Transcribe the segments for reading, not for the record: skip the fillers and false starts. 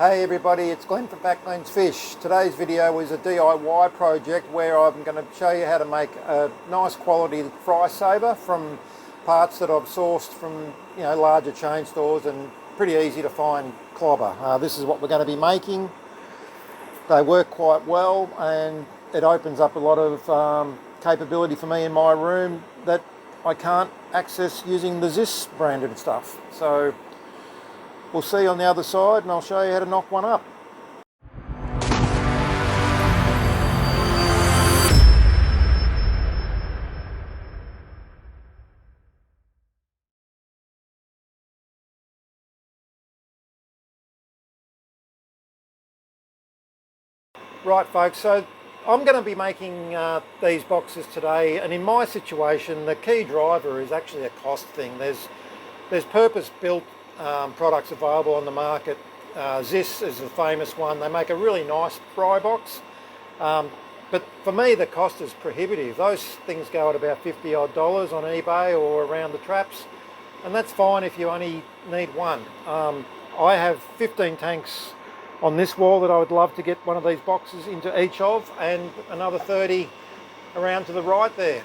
Hey everybody, it's Glenn from Backbones Fish. Today's video is a DIY project where I'm going to show you how to make a nice quality fry saver from parts that I've sourced from larger chain stores and pretty easy to find clobber. This is what we're going to be making. They work quite well and it opens up a lot of capability for me in my room that I can't access using the theis branded stuff. So we'll see you on the other side and I'll show you how to knock one up. Right folks, so I'm going to be making these boxes today, and in my situation the key driver is actually a cost thing. There's purpose-built products available on the market. Theis is the famous one. They make a really nice fry box, but for me the cost is prohibitive. Those things go at about $50 odd on eBay or around the traps, and that's fine if you only need one. I have 15 tanks on this wall that I would love to get one of these boxes into each of, and another 30 around to the right there.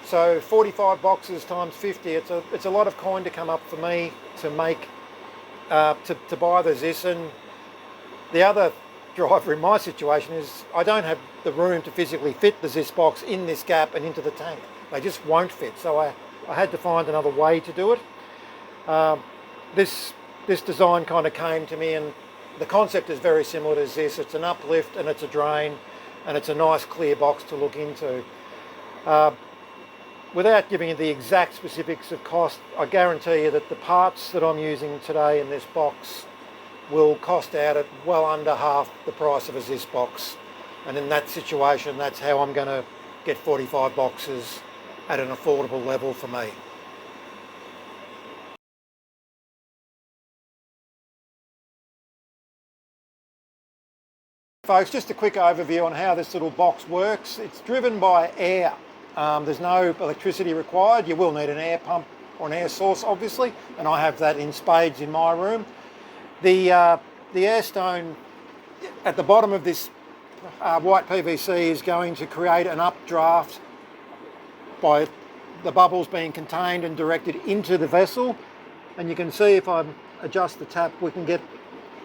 So 45 boxes times 50, it's a lot of coin to come up for me to make, to buy the theis. And the other driver in my situation is I don't have the room to physically fit the theis box in this gap and into the tank. They just won't fit, so I had to find another way to do it. This design kind of came to me, and the concept is very similar to theis. It's an uplift and it's a drain, and it's a nice clear box to look into. Without giving you the exact specifics of cost, I guarantee you that the parts that I'm using today in this box will cost out at well under half the price of a theis box. And in that situation, that's how I'm going to get 45 boxes at an affordable level for me. Folks, just a quick overview on how this little box works. It's driven by air. There's no electricity required. You will need an air pump or an air source, obviously, and I have that in spades in my room. The air stone at the bottom of this white PVC is going to create an updraft by the bubbles being contained and directed into the vessel. And you can see if I adjust the tap, we can get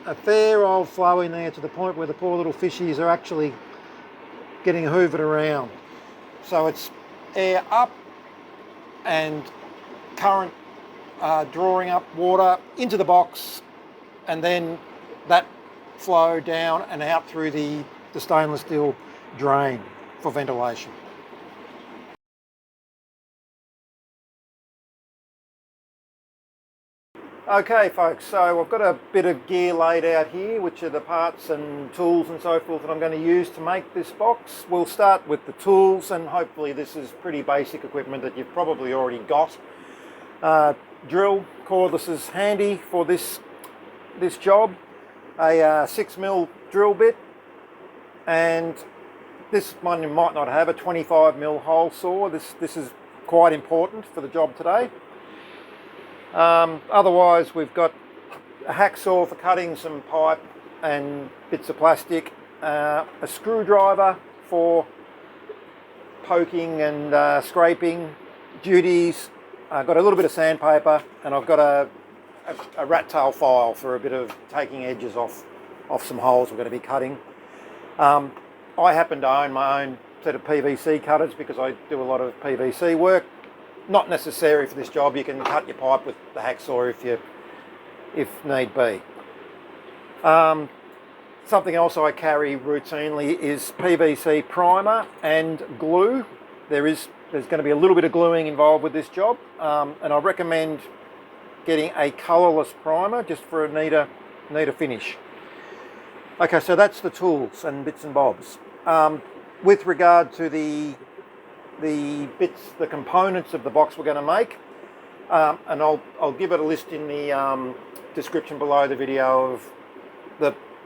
a fair old flow in there to the point where the poor little fishies are actually getting hoovered around. So it's air up and current drawing up water into the box, and then that flow down and out through the stainless steel drain for ventilation. Okay folks, so I've got a bit of gear laid out here, which are the parts and tools and so forth that I'm going to use to make this box. We'll start with the tools, and hopefully this is pretty basic equipment that you've probably already got. Drill, cordless is handy for this job. A 6mm drill bit, and this one you might not have, a 25mm hole saw. This is quite important for the job today. Otherwise we've got a hacksaw for cutting some pipe and bits of plastic, a screwdriver for poking and scraping duties. I've got a little bit of sandpaper, and I've got a rat tail file for a bit of taking edges off some holes we're going to be cutting. I happen to own my own set of PVC cutters because I do a lot of PVC work. Not necessary for this job. You can cut your pipe with the hacksaw if need be. Something else I carry routinely is PVC primer and glue. There's going to be a little bit of gluing involved with this job, and I recommend getting a colourless primer just for a neater finish. Okay, so that's the tools and bits and bobs. With regard to the bits, the components of the box we're going to make, and I'll give it a list in the description below the video of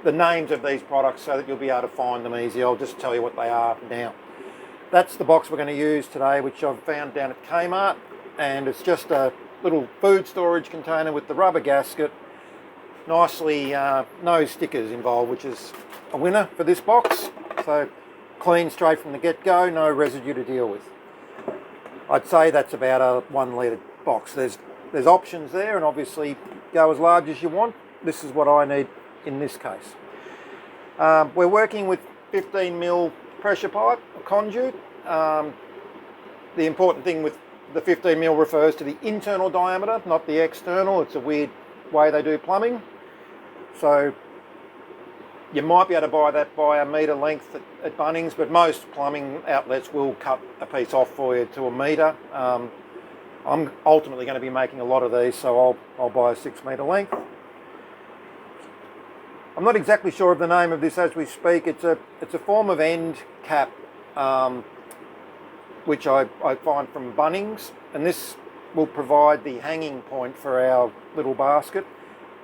the names of these products so that you'll be able to find them easy. I'll just tell you what they are now. That's the box we're going to use today, which I've found down at Kmart, and it's just a little food storage container with the rubber gasket, nicely, no stickers involved, which is a winner for this box. So clean straight from the get-go, no residue to deal with. I'd say that's about a 1 litre box. There's options there, and obviously go as large as you want. This is what I need in this case. We're working with 15mm pressure pipe, a conduit. The important thing with the 15mm refers to the internal diameter, not the external. It's a weird way they do plumbing. So you might be able to buy that by a metre length at Bunnings, but most plumbing outlets will cut a piece off for you to a metre. I'm ultimately going to be making a lot of these, so I'll buy a 6 metre length. I'm not exactly sure of the name of this as we speak. It's a form of end cap, which I find from Bunnings, and this will provide the hanging point for our little basket.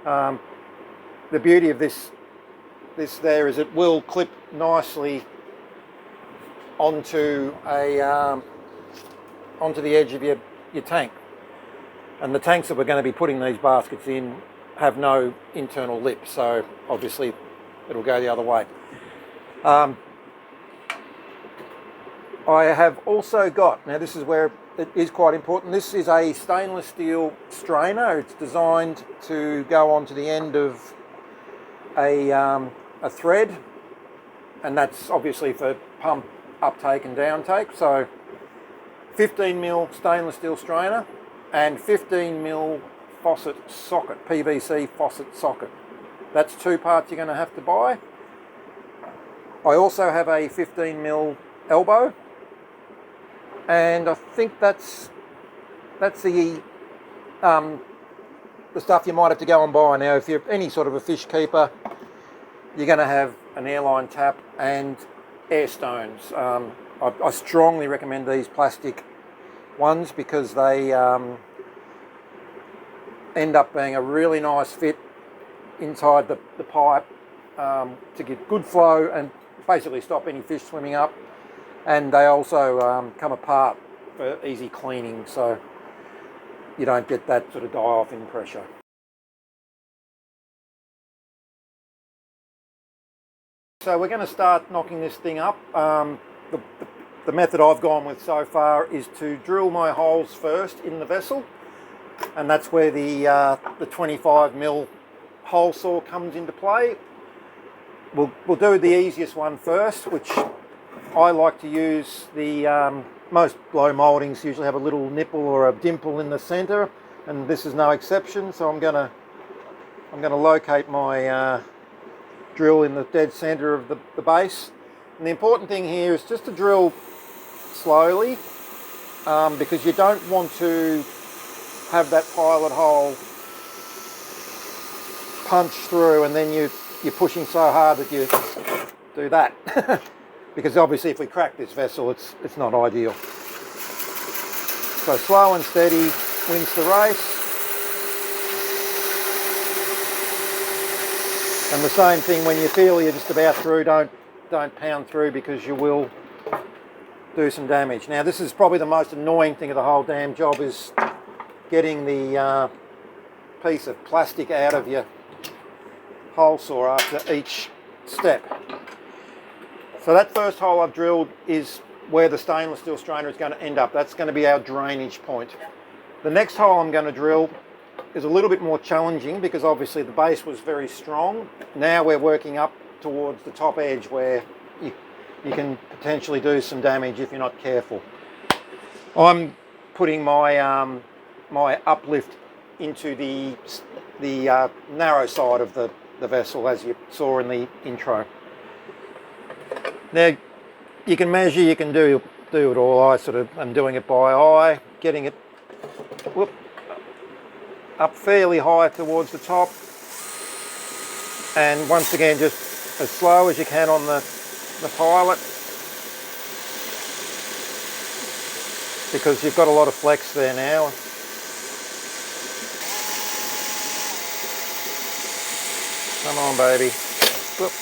The beauty of this there is it will clip nicely onto the edge of your tank. And the tanks that we're going to be putting these baskets in have no internal lip, so obviously it'll go the other way. I have also got, now this is where it is quite important, this is a stainless steel strainer. It's designed to go onto the end of a thread, and that's obviously for pump uptake and downtake. So 15mm stainless steel strainer and 15mm faucet socket, PVC faucet socket. That's 2 parts you're going to have to buy. I also have a 15mm elbow, and I think that's the stuff you might have to go and buy. Now, if you're any sort of a fish keeper, you're going to have an airline tap and air stones. I strongly recommend these plastic ones because they end up being a really nice fit inside the pipe to get good flow and basically stop any fish swimming up. And they also come apart for easy cleaning, so you don't get that sort of die-off in pressure. So we're going to start knocking this thing up. The method I've gone with so far is to drill my holes first in the vessel, and that's where the 25mm hole saw comes into play. We'll do the easiest one first, which I like to use. The most blow mouldings usually have a little nipple or a dimple in the centre, and this is no exception. So I'm going to locate my drill in the dead centre of the base. And the important thing here is just to drill slowly, because you don't want to have that pilot hole punch through and then you're pushing so hard that you do that. Because obviously if we crack this vessel, it's not ideal. So slow and steady wins the race. And the same thing, when you feel you're just about through, don't pound through, because you will do some damage. Now this is probably the most annoying thing of the whole damn job, is getting the piece of plastic out of your hole saw after each step. So that first hole I've drilled is where the stainless steel strainer is going to end up. That's going to be our drainage point. The next hole I'm going to drill is a little bit more challenging, because obviously the base was very strong. Now we're working up towards the top edge where you can potentially do some damage if you're not careful. I'm putting my my uplift into the narrow side of the vessel, as you saw in the intro. Now you can measure, you can do it all. I sort of am doing it by eye, getting it up fairly high towards the top, and once again just as slow as you can on the pilot, because you've got a lot of flex there now. Come on, baby. Whoop.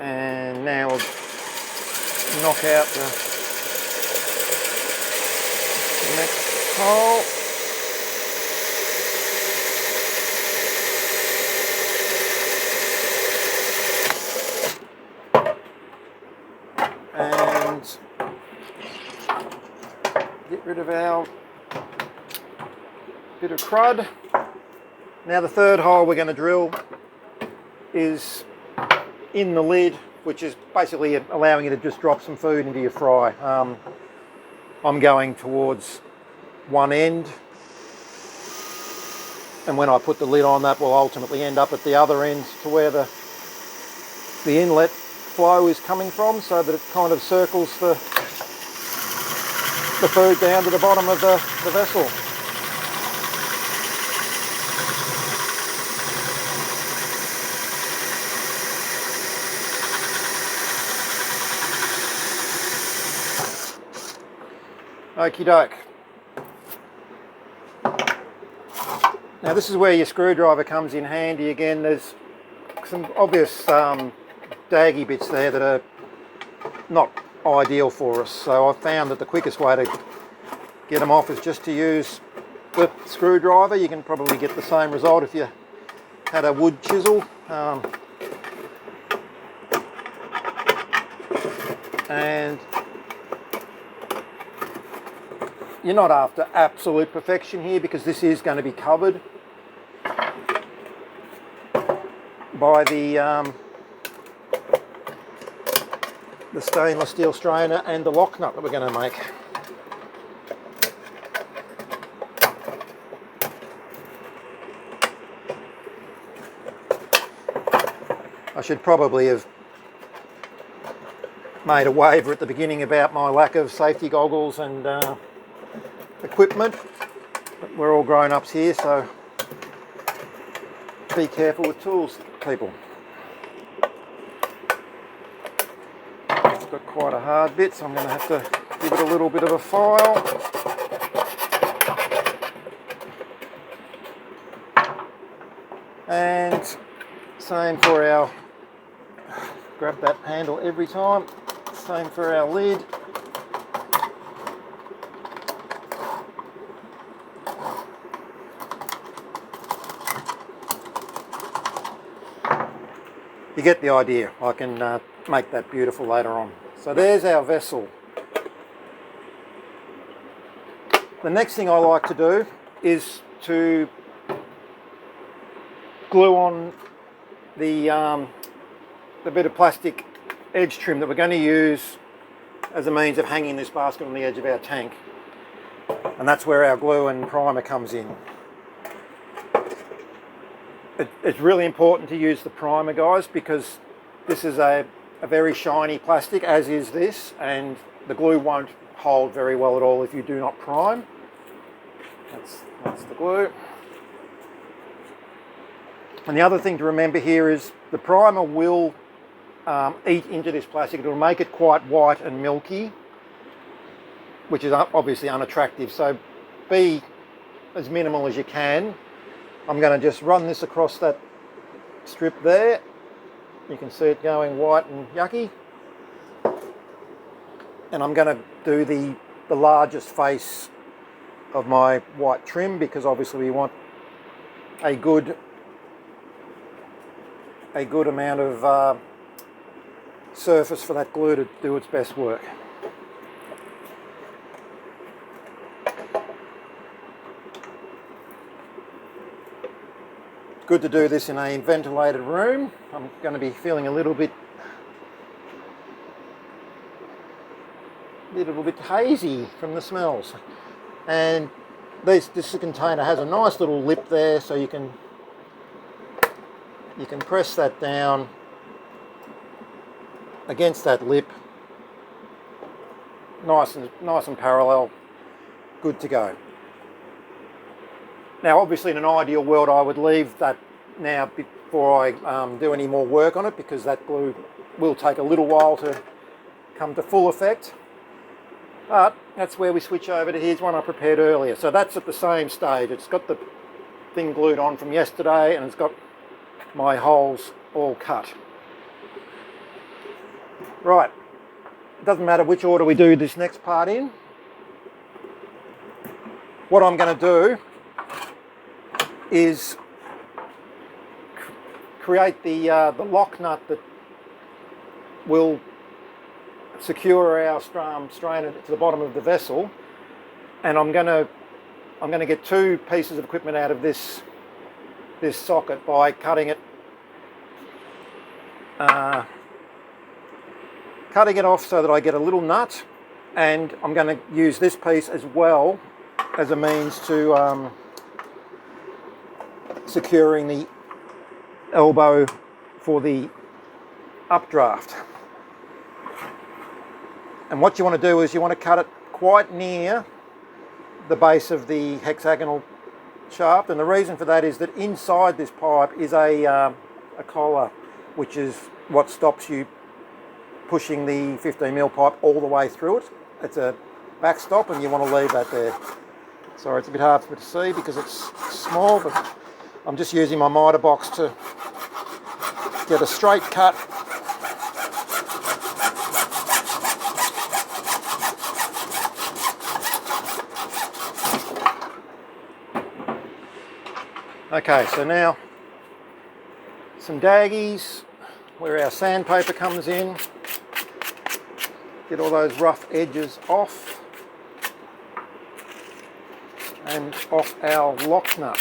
And now we'll knock out the next hole. rid of our bit of crud. Now the third hole we're going to drill is in the lid, which is basically allowing you to just drop some food into your fry. I'm going towards one end, and when I put the lid on, that will ultimately end up at the other end to where the inlet flow is coming from, so that it kind of circles the food down to the bottom of the vessel. Okie doke. Now this is where your screwdriver comes in handy again. There's some obvious daggy bits there that are not ideal for us, so I've found that the quickest way to get them off is just to use the screwdriver. You can probably get the same result if you had a wood chisel. And you're not after absolute perfection here, because this is going to be covered by the stainless steel strainer and the lock nut that we're going to make. I should probably have made a waiver at the beginning about my lack of safety goggles and equipment, but we're all grown-ups here, so be careful with tools, people. It's got quite a hard bit, so I'm going to have to give it a little bit of a file. And same for our, grab that handle every time, same for our lid. You get the idea. I can make that beautiful later on. So there's our vessel. The next thing I like to do is to glue on the bit of plastic edge trim that we're going to use as a means of hanging this basket on the edge of our tank. And that's where our glue and primer comes in. It's really important to use the primer, guys, because this is a very shiny plastic, as is this, and the glue won't hold very well at all if you do not prime. That's the glue. And the other thing to remember here is the primer will eat into this plastic. It will make it quite white and milky, which is obviously unattractive, so be as minimal as you can. I'm going to just run this across that strip there. You can see it going white and yucky. And I'm going to do the largest face of my white trim, because obviously we want a good amount of surface for that glue to do its best work. Good to do this in a ventilated room. I'm going to be feeling a little bit hazy from the smells. And this container has a nice little lip there, so you can press that down against that lip, nice and parallel, good to go. Now obviously in an ideal world I would leave that now before I do any more work on it, because that glue will take a little while to come to full effect. But that's where we switch over to here's one I prepared earlier. So that's at the same stage. It's got the thing glued on from yesterday, and it's got my holes all cut. Right, it doesn't matter which order we do this next part in. What I'm going to do is create the lock nut that will secure our strainer to the bottom of the vessel. and I'm going to get two pieces of equipment out of this socket by cutting it off so that I get a little nut, and I'm going to use this piece as well as a means to securing the elbow for the updraft. And what you want to do is you want to cut it quite near the base of the hexagonal shaft, and the reason for that is that inside this pipe is a collar, which is what stops you pushing the 15mm pipe all the way through it. It's a backstop, and you want to leave that there. Sorry, it's a bit hard for me to see because it's small, but I'm just using my miter box to get a straight cut. Okay, so now some daggies where our sandpaper comes in. Get all those rough edges off and off our lock nut.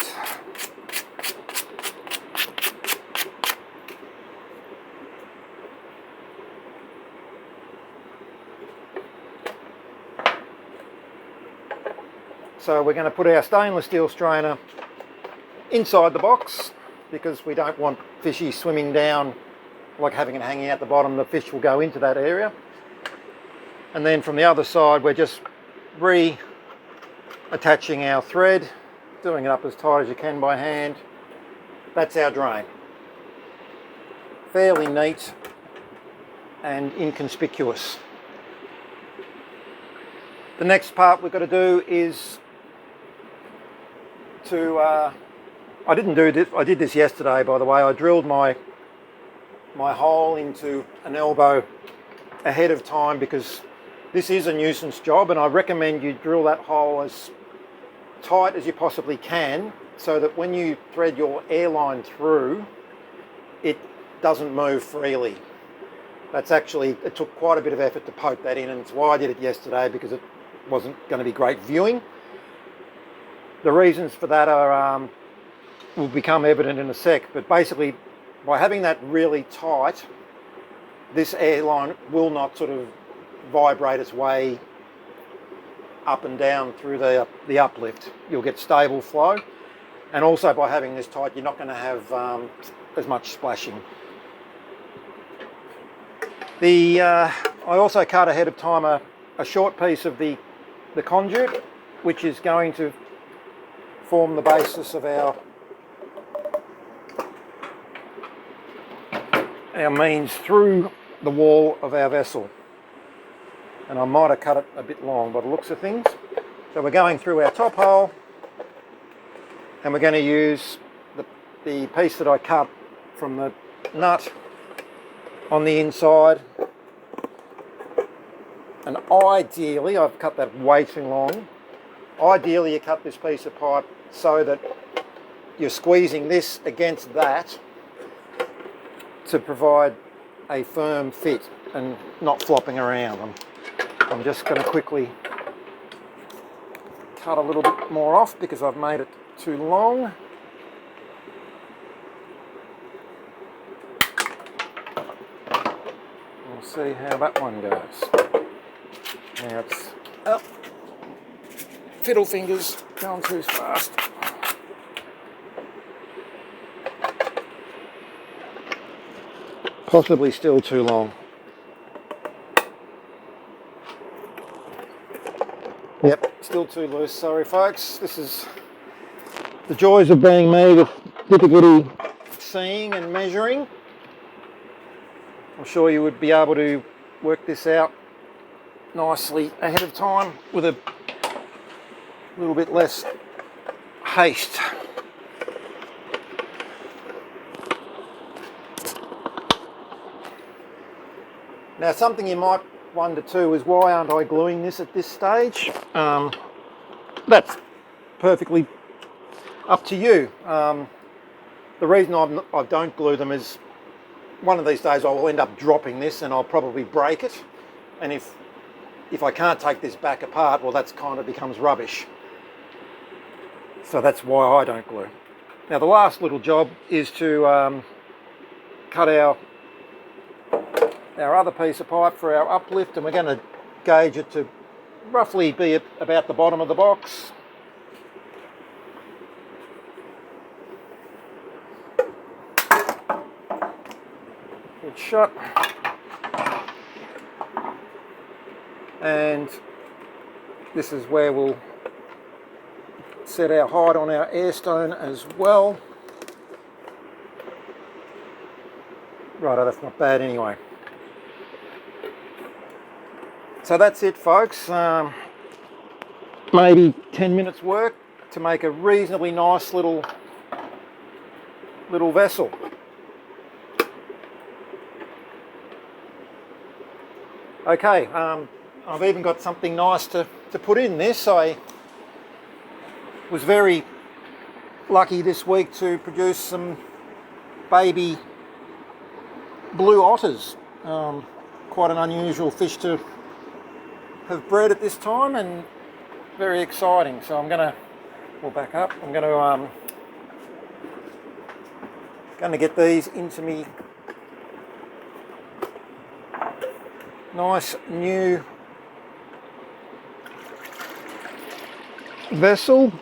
So we're going to put our stainless steel strainer inside the box because we don't want fishy swimming down, like having it hanging out the bottom. The fish will go into that area. And then from the other side, we're just attaching our thread, doing it up as tight as you can by hand. That's our drain. Fairly neat and inconspicuous. The next part we've got to do is to, I didn't do this, I did this yesterday by the way. I drilled my hole into an elbow ahead of time because this is a nuisance job, and I recommend you drill that hole as tight as you possibly can so that when you thread your air line through, it doesn't move freely. That's actually, it took quite a bit of effort to poke that in, and it's why I did it yesterday, because it wasn't going to be great viewing. The reasons for that are will become evident in a sec, but basically by having that really tight, this air line will not sort of vibrate its way up and down through the uplift. You'll get stable flow, and also by having this tight you're not going to have as much splashing. I also cut ahead of time a short piece of the conduit, which is going to form the basis of our means through the wall of our vessel. And I might have cut it a bit long by the looks of things. So we're going through our top hole, and we're going to use the piece that I cut from the nut on the inside. And ideally, I've cut that way too long. Ideally you cut this piece of pipe so that you're squeezing this against that to provide a firm fit and not flopping around. I'm just going to quickly cut a little bit more off because I've made it too long. We'll see how that one goes. Now it's up. Fiddle fingers going too fast. Possibly still too long. Yep, still too loose. Sorry folks, this is the joys of being me with difficulty seeing and measuring. I'm sure you would be able to work this out nicely ahead of time with a little bit less haste. Now something you might wonder too is why aren't I gluing this at this stage? That's perfectly up to you. The reason I don't glue them is one of these days I will end up dropping this and I'll probably break it, and if if I can't take this back apart, well, that's kind of becomes rubbish. So that's why I don't glue. Now the last little job is to cut our other piece of pipe for our uplift, and we're going to gauge it to roughly be at about the bottom of the box. Good shot. And this is where we'll set our height on our air stone as well. Righto, that's not bad anyway. So that's it, folks. Maybe 10 minutes work to make a reasonably nice little vessel. Okay, I've even got something nice to put in this. I was very lucky this week to produce some baby blue otters. Quite an unusual fish to have bred at this time, and very exciting. So I'm we'll back up. I'm going to get these into me nice new vessel.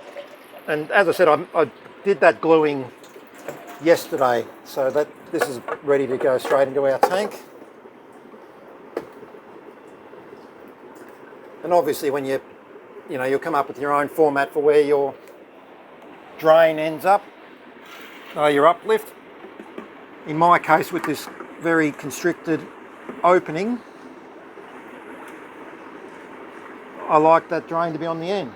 And as I said, I did that gluing yesterday, so that this is ready to go straight into our tank. And obviously when you'll come up with your own format for where your drain ends up, your uplift. In my case, with this very constricted opening, I like that drain to be on the end.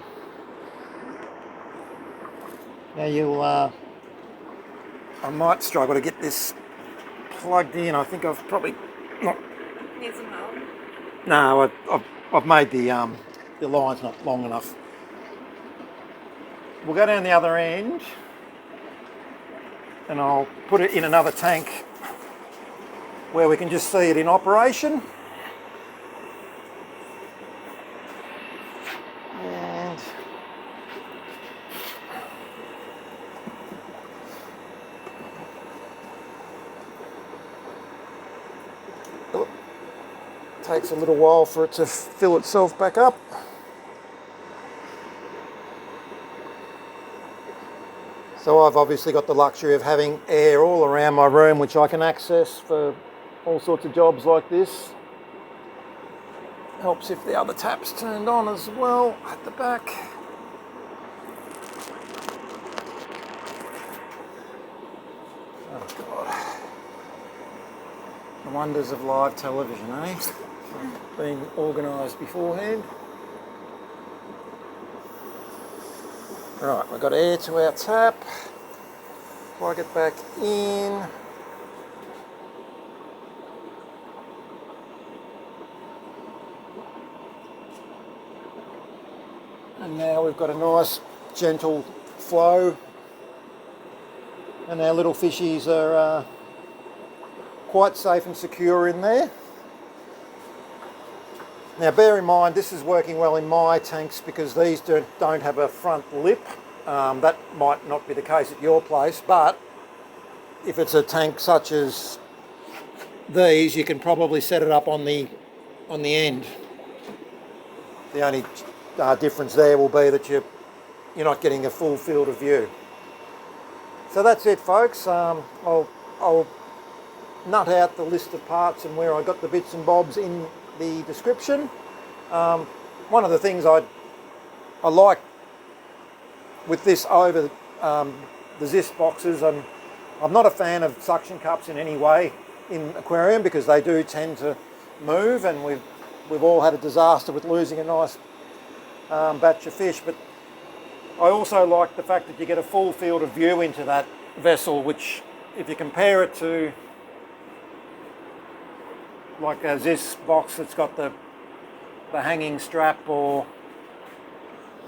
Now I might struggle to get this plugged in. I think I've probably not. Need some help? No, I've made the line's not long enough. We'll go down the other end, and I'll put it in another tank where we can just see it in operation. And takes a little while for it to fill itself back up. So I've obviously got the luxury of having air all around my room, which I can access for all sorts of jobs like this. Helps if the other tap's turned on as well at the back. Oh God. The wonders of live television, eh? Being organised beforehand. Right, we've got air to our tap. Plug it back in. And now we've got a nice gentle flow. And our little fishies are quite safe and secure in there. Now bear in mind, this is working well in my tanks because these don't have a front lip. That might not be the case at your place, but if it's a tank such as these, you can probably set it up on the end. The only difference there will be that you're not getting a full field of view. So that's it, folks. I'll nut out the list of parts and where I got the bits and bobs in the description. One of the things I like with this over the Zis boxes, I'm not a fan of suction cups in any way in aquarium because they do tend to move, and we've all had a disaster with losing a nice batch of fish. But I also like the fact that you get a full field of view into that vessel, which if you compare it to like a Zis box that's got the hanging strap, or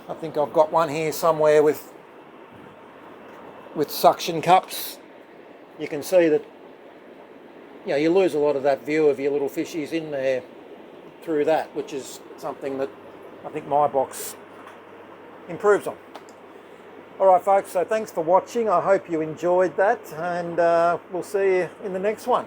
I think I've got one here somewhere with suction cups, you can see that you lose a lot of that view of your little fishies in there through that, which is something that I think my box improves on. Alright folks, so thanks for watching. I hope you enjoyed that, and we'll see you in the next one.